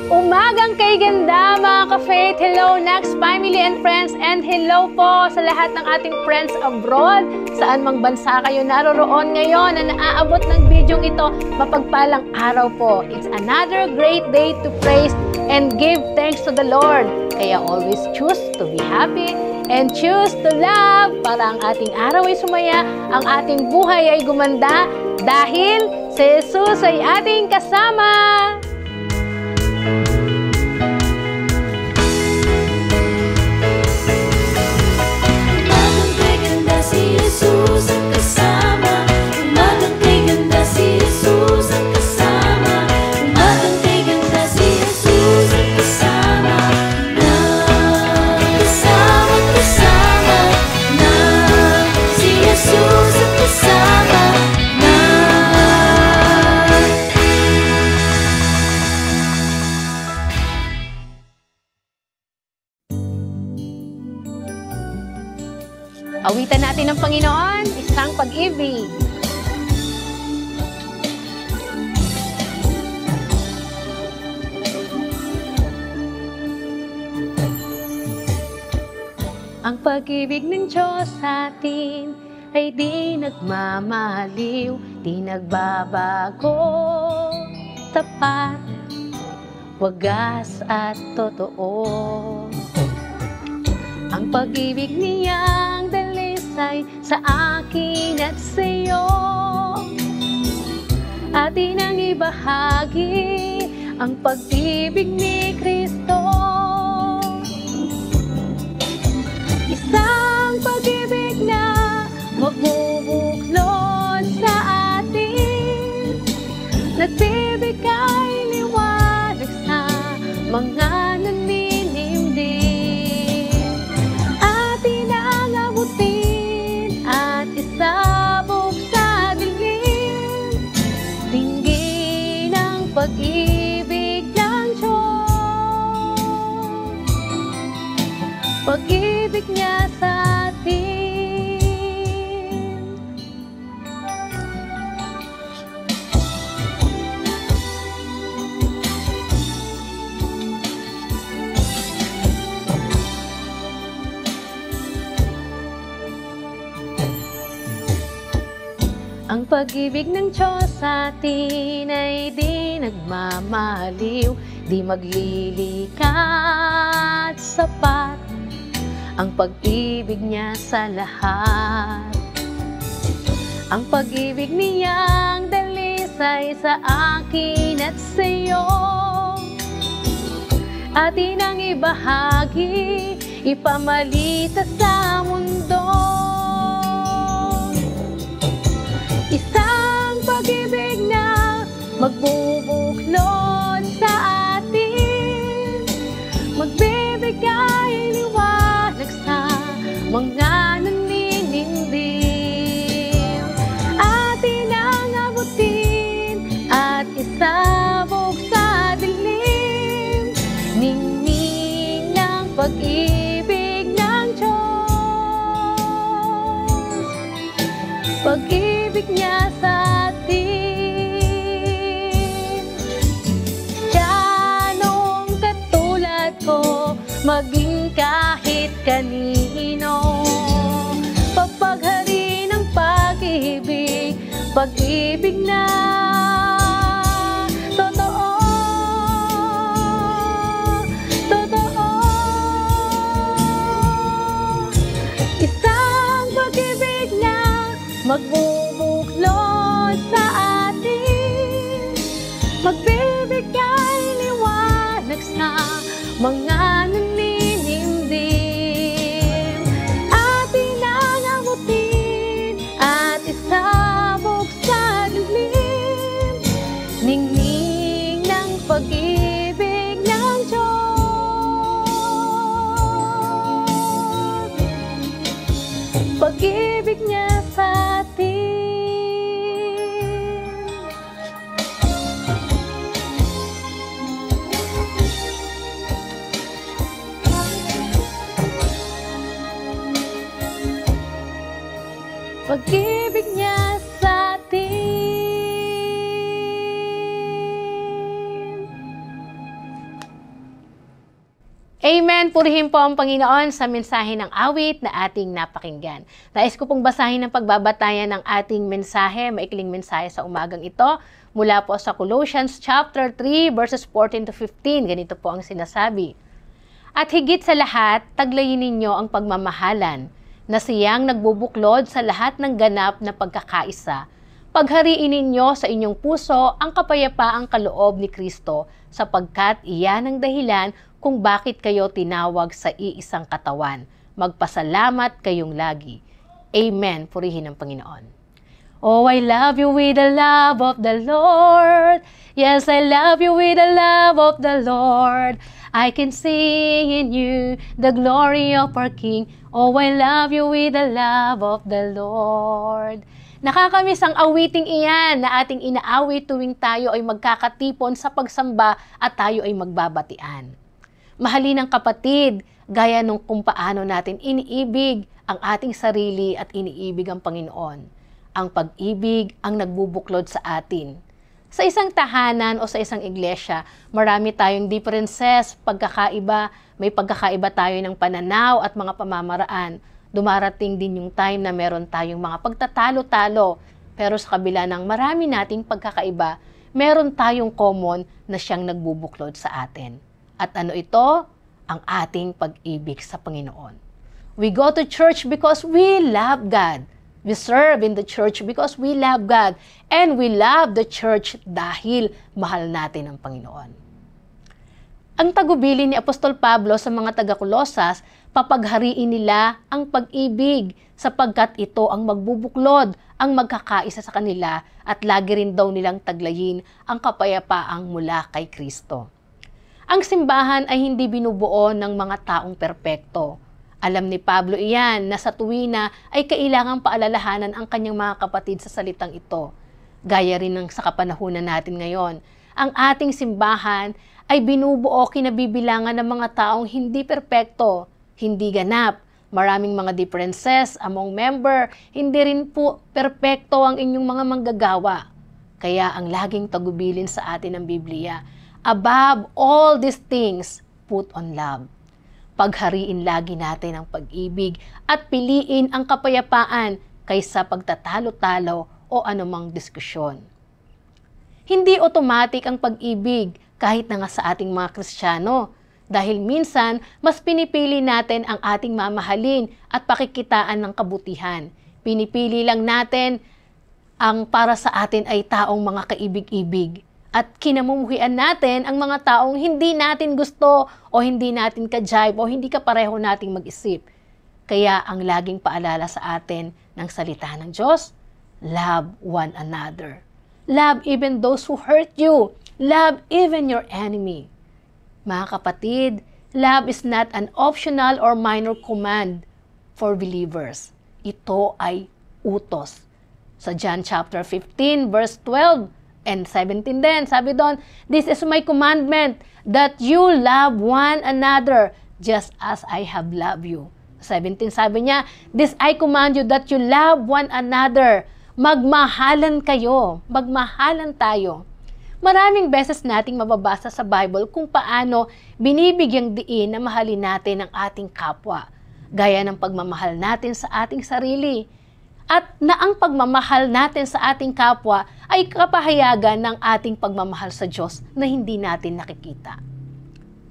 Umagang kay ganda mga ka-faith! Hello Nax family and friends, and hello po sa lahat ng ating friends abroad. Saan mang bansa kayo naroroon ngayon na naaabot ng bidyong ito, mapagpalang araw po. It's another great day to praise and give thanks to the Lord. Kaya always choose to be happy and choose to love para ang ating araw ay sumaya, ang ating buhay ay gumanda dahil si Jesus ay ating kasama. Jesus ang kasama, umagang kay ganda si Jesus ang kasama, umagang kay ganda si Jesus ang kasama, na kasama na si Jesus ang kasama na. Awitan natin ng Panginoon, isang pag-ibig. Ang pag-ibig ng Diyos sa atin ay di nagmamaliw, di nagbabago, tapat, wagas at totoo. Ang pag-ibig niyang dalisay sa akin at sa iyo, atin ang ibahagi ang pag-ibig ni Kristo. Isang pag-ibig na magbubuklod sa atin, nagbibigay liwanag sa mga naninimdim. Sabog sa dilim, dinggin ang pag-ibig ng Diyos, pag-ibig niya sa atin. Ang pag-ibig ng Diyos sa atin ay di nagmamaliw, di maglilikat, sapat ang pag-ibig niya sa lahat. Ang pag-ibig niyang dalisay sa akin at sa iyo, atin ang ibahagi, ipamalita sa mundo. Isang pag-ibig na magbubuklod sa atin, magbibigay liwanag sa mga naninimdim, atin ang abutin at isabog sa dilim, ningning ng pag-ibig ng Diyos, pag-ibig niya sa atin. Tiyanong katulad ko, maging kahit kanino, papaghari ng pag-ibig, pag-ibig na totoo, totoo. Isang pag-ibig na magbubuklod sa atin, magbibigay liwanag sa mga naninimdim, atin ang abutin at isabog sa dilim, ningning ng pag-ibig ng Diyos, pag-ibig niya sa atin. Pag-ibig niya sa atin. Amen. Purihin po ang Panginoon sa mensahe ng awit na ating napakinggan. Nais ko pong basahin ang pagbabatayan ng ating mensahe, maikling mensahe sa umagang ito, mula po sa Colossians chapter 3 verses 14 to 15. Ganito po ang sinasabi. At higit sa lahat, taglayin ninyo ang pagmamahalan, na siyang nagbubuklod sa lahat ng ganap na pagkakaisa. Paghariin ninyo sa inyong puso ang kapayapaang kaloob ni Kristo, sapagkat iyan ang dahilan kung bakit kayo tinawag sa iisang katawan. Magpasalamat kayong lagi. Amen. Purihin ang Panginoon. Oh, I love you with the love of the Lord. Yes, I love you with the love of the Lord. I can sing in you the glory of our King. Oh, I love you with the love of the Lord. Nakakamiss ang awiting iyan na ating inaawit tuwing tayo ay magkakatipon sa pagsamba at tayo ay magbabatian. Mahalin ng kapatid, gaya nung kung paano natin iniibig ang ating sarili at iniibig ang Panginoon. Ang pag-ibig ang nagbubuklod sa atin. Sa isang tahanan o sa isang iglesia, marami tayong differences, pagkakaiba, may pagkakaiba tayo ng pananaw at mga pamamaraan. Dumarating din yung time na meron tayong mga pagtatalo-talo, pero sa kabila ng marami nating pagkakaiba, meron tayong common na siyang nagbubuklod sa atin. At ano ito? Ang ating pag-ibig sa Panginoon. We go to church because we love God. We serve in the church because we love God. And we love the church dahil mahal natin ang Panginoon. Ang tagubilin ni Apostol Pablo sa mga taga-Kolosas, papaghariin nila ang pag-ibig sapagkat ito ang magbubuklod, ang magkakaisa sa kanila at lagi rin daw nilang taglayin ang kapayapaang mula kay Kristo. Ang simbahan ay hindi binubuo ng mga taong perpekto. Alam ni Pablo iyan na sa tuwina ay kailangang paalalahanan ang kanyang mga kapatid sa salitang ito. Gaya rin ng sa kapanahunan natin ngayon, ang ating simbahan ay binubuo kinabibilangan ng mga taong hindi perpekto, hindi ganap, maraming mga differences among member, hindi rin po perpekto ang inyong mga manggagawa. Kaya ang laging tagubilin sa atin ng Biblia, above all these things, put on love. Paghariin lagi natin ang pag-ibig at piliin ang kapayapaan kaysa pagtatalo-talo o anumang diskusyon. Hindi automatic ang pag-ibig kahit na nga sa ating mga Kristiyano dahil minsan mas pinipili natin ang ating mamahalin at pakikitaan ng kabutihan. Pinipili lang natin ang para sa atin ay taong mga kaibig-ibig. At kinamumuhian natin ang mga taong hindi natin gusto o hindi natin ka-jive o hindi kapareho nating mag-isip. Kaya ang laging paalala sa atin ng salita ng Diyos, love one another. Love even those who hurt you. Love even your enemy. Mga kapatid, love is not an optional or minor command for believers. Ito ay utos. Sa John chapter 15 verse 12, and 17 din, sabi doon, this is my commandment, that you love one another, just as I have loved you. 17 sabi niya, this I command you, that you love one another. Magmahalan kayo, magmahalan tayo. Maraming beses nating mababasa sa Bible kung paano binibigyang diin na mahalin natin ang ating kapwa, gaya ng pagmamahal natin sa ating sarili. At na ang pagmamahal natin sa ating kapwa ay kapahayagan ng ating pagmamahal sa Diyos na hindi natin nakikita.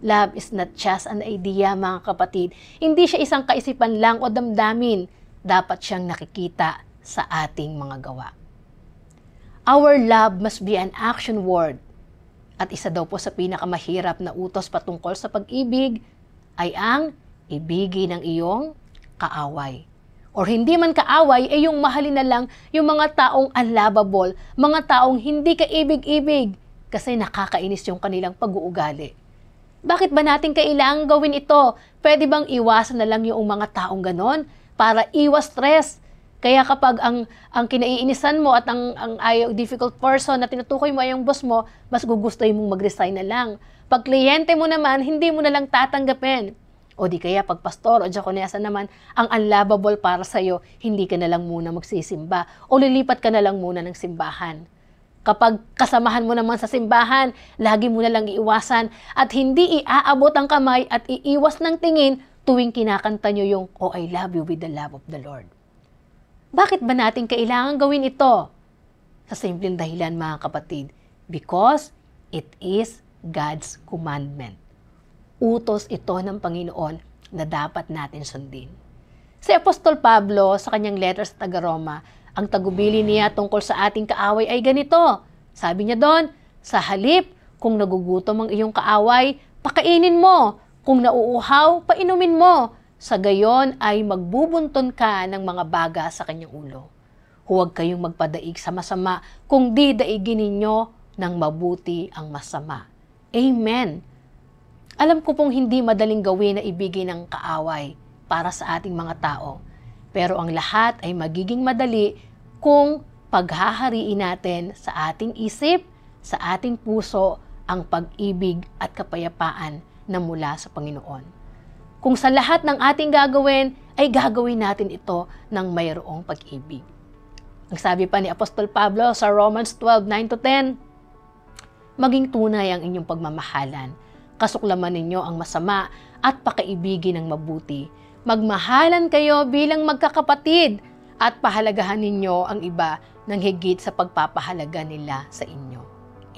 Love is not just an idea, mga kapatid. Hindi siya isang kaisipan lang o damdamin. Dapat siyang nakikita sa ating mga gawa. Our love must be an action word. At isa daw po sa pinakamahirap na utos patungkol sa pag-ibig ay ang ibigin ng iyong kaaway. Or hindi man kaaway, ay yung mahalin na lang yung mga taong unlovable, mga taong hindi kaibig-ibig kasi nakakainis yung kanilang pag-uugali. Bakit ba natin kailangang gawin ito? Pwede bang iwasan na lang yung mga taong ganon para iwas stress? Kaya kapag ang kinaiinisan mo at ang difficult person na tinutukoy mo ay yung boss mo, mas gugustuhin mong mag-resign na lang. Pag kliyente mo naman, hindi mo na lang tatanggapin. O di kaya pag pastor o diakonesa naman, ang unlovable para sa'yo, hindi ka na lang muna magsisimba o lilipat ka na lang muna ng simbahan. Kapag kasamahan mo naman sa simbahan, lagi mo na lang iiwasan at hindi iaabot ang kamay at iiwas ng tingin tuwing kinakanta nyo yung "Oh, I love you with the love of the Lord." Bakit ba natin kailangan gawin ito? Sa simpleng dahilan, mga kapatid, because it is God's commandment. Utos ito ng Panginoon na dapat natin sundin. Si Apostol Pablo sa kanyang letter sa taga-Roma, ang tagubili niya tungkol sa ating kaaway ay ganito. Sabi niya doon, sa halip, kung nagugutom ang iyong kaaway, pakainin mo. Kung nauuhaw, painumin mo. Sa gayon ay magbubunton ka ng mga baga sa kanyang ulo. Huwag kayong magpadaig sa masama, kung di daigin ninyo ng mabuti ang masama. Amen. Alam ko pong hindi madaling gawin na ibigin ng kaaway para sa ating mga tao. Pero ang lahat ay magiging madali kung paghahariin natin sa ating isip, sa ating puso, ang pag-ibig at kapayapaan na mula sa Panginoon. Kung sa lahat ng ating gagawin, ay gagawin natin ito ng mayroong pag-ibig. Ang sabi pa ni Apostol Pablo sa Romans 12:9-10, maging tunay ang inyong pagmamahalan. Kasuklaman ninyo ang masama at pakaibigin ang mabuti. Magmahalan kayo bilang magkakapatid at pahalagahan ninyo ang iba ng higit sa pagpapahalaga nila sa inyo.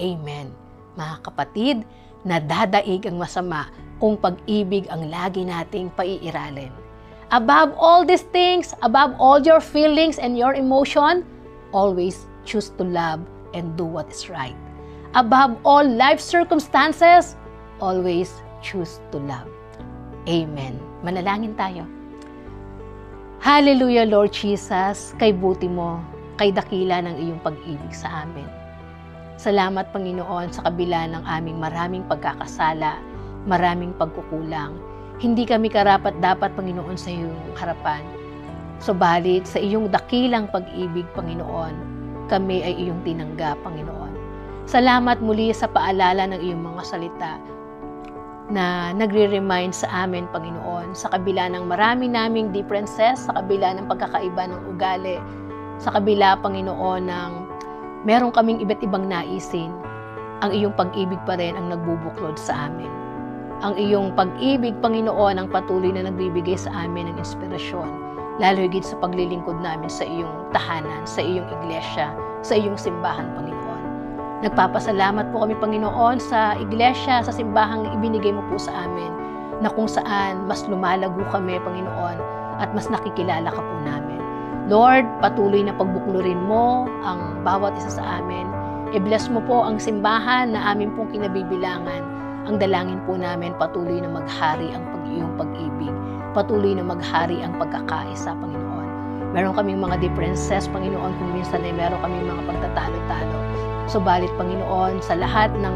Amen. Mga kapatid, nadadaig ang masama kung pag-ibig ang lagi nating paiiralin. Above all these things, above all your feelings and your emotion, always choose to love and do what is right. Above all life circumstances, always choose to love. Amen. Manalangin tayo. Hallelujah, Lord Jesus, kay buti mo, kay dakila ng iyong pag-ibig sa amin. Salamat, Panginoon, sa kabila ng aming maraming pagkakasala, maraming pagkukulang. Hindi kami karapat-dapat, Panginoon, sa iyong harapan. Subalit, sa iyong dakilang pag-ibig, Panginoon, kami ay iyong tinanggap, Panginoon. Salamat muli sa paalala ng iyong mga salita na nagre-remind sa amin, Panginoon, sa kabila ng marami naming differences, sa kabila ng pagkakaiba ng ugali, sa kabila, Panginoon, ng meron kaming iba't ibang naisin, ang iyong pag-ibig pa rin ang nagbubuklod sa amin. Ang iyong pag-ibig, Panginoon, ang patuloy na nagbibigay sa amin ng inspirasyon, lalo higit sa paglilingkod namin sa iyong tahanan, sa iyong iglesia, sa iyong simbahan, Panginoon. Nagpapasalamat po kami, Panginoon, sa iglesia, sa simbahang ibinigay mo po sa amin, na kung saan mas lumalago kami, Panginoon, at mas nakikilala ka po namin. Lord, patuloy na pagbuklurin mo ang bawat isa sa amin. I-bless mo po ang simbahan na amin pong kinabibilangan. Ang dalangin po namin, patuloy na maghari ang iyong pag-ibig. Patuloy na maghari ang pagkakaisa, Panginoon. Meron kaming mga differences, Panginoon, kung minsan ay meron kaming mga pagtatalo-talo. Subalit, Panginoon, sa lahat ng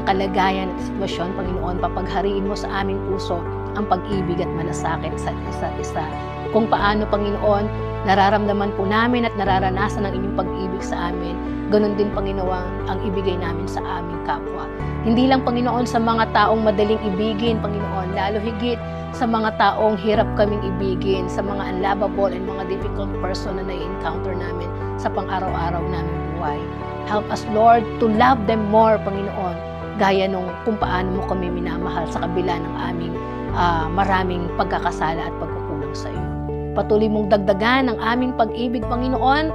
kalagayan at sitwasyon, Panginoon, papaghariin mo sa aming puso ang pag-ibig at malasakit sa isa't isa. Kung paano, Panginoon, nararamdaman po namin at nararanasan ang inyong pag-ibig sa amin, ganun din, Panginoon, ang ibigay namin sa aming kapwa. Hindi lang, Panginoon, sa mga taong madaling ibigin, Panginoon, lalo higit sa mga taong hirap kaming ibigin, sa mga unlovable and mga difficult person na nai-encounter namin sa pang-araw-araw naming buhay. Help us, Lord, to love them more, Panginoon, gaya nung kung paano mo kami minamahal sa kabila ng aming maraming pagkakasala at pagkukulang sa iyo. Patuloy mong dagdagan ang aming pag-ibig, Panginoon,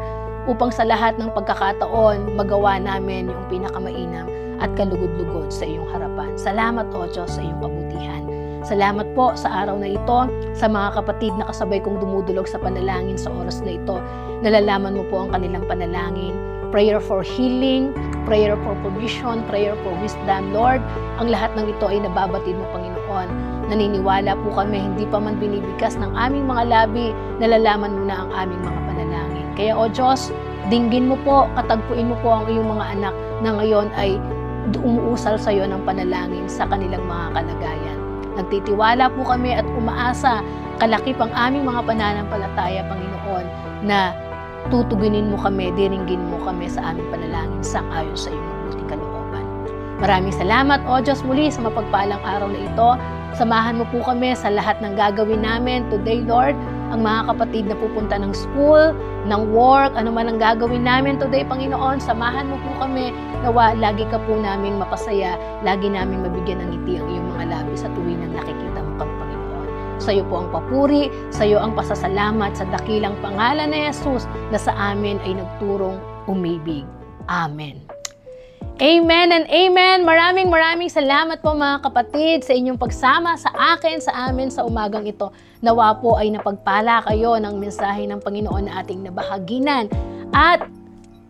upang sa lahat ng pagkakataon magawa namin yung pinakamainam at kalugod-lugod sa iyong harapan. Salamat, O Diyos, sa iyong kabutihan. Salamat po sa araw na ito, sa mga kapatid na kasabay kong dumudulog sa panalangin sa oras na ito. Nalalaman mo po ang kanilang panalangin. Prayer for healing, prayer for provision, prayer for wisdom. Lord, ang lahat ng ito ay nababatid mo, Panginoon. Naniniwala po kami, hindi pa man binibigkas ng aming mga labi, nalalaman mo na ang aming mga panalangin. Kaya, O Diyos, dinggin mo po, katagpuin mo po ang iyong mga anak na ngayon ay umuusal sa iyo ng panalangin sa kanilang mga kalagayan. Nagtitiwala po kami at umaasa, kalakip ang aming mga pananampalataya, Panginoon, na tutuginin mo kami, diringgin mo kami sa aming panalangin sang-ayon sa iyong mabuting kalooban. Maraming salamat, O Diyos, muli sa mapagpalang araw na ito. Samahan mo po kami sa lahat ng gagawin namin today, Lord. Ang mga kapatid na pupunta ng school, ng work, ano man ang gagawin namin today, Panginoon, samahan mo po kami. Nawa, lagi ka po namin mapasaya, lagi namin mabigyan ng ngiti ang iyong mga labi sa tuwing na nakikita mo kami, Panginoon. Sa iyo po ang papuri, sa iyo ang pasasalamat sa dakilang pangalan ni Jesus na sa amin ay nagturong umibig. Amen. Amen and amen. Maraming salamat po mga kapatid sa inyong pagsama sa akin, sa amin sa umagang ito. Nawa po ay napagpala kayo ng mensahe ng Panginoon na ating nabahaginan. At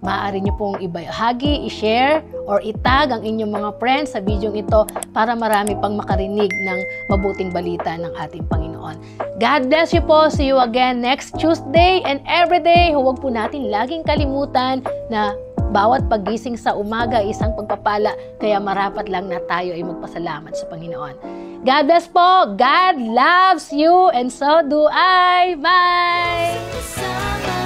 maaari niyo pong ibahagi, i-share, or itag ang inyong mga friends sa video ito para marami pang makarinig ng mabuting balita ng ating Panginoon. God bless you po. See you again next Tuesday and every day. Huwag po natin laging kalimutan na bawat pagising sa umaga isang pagpapala, kaya marapat lang na tayo ay magpasalamat sa Panginoon. God bless po. God loves you and so do I. Bye! Kasama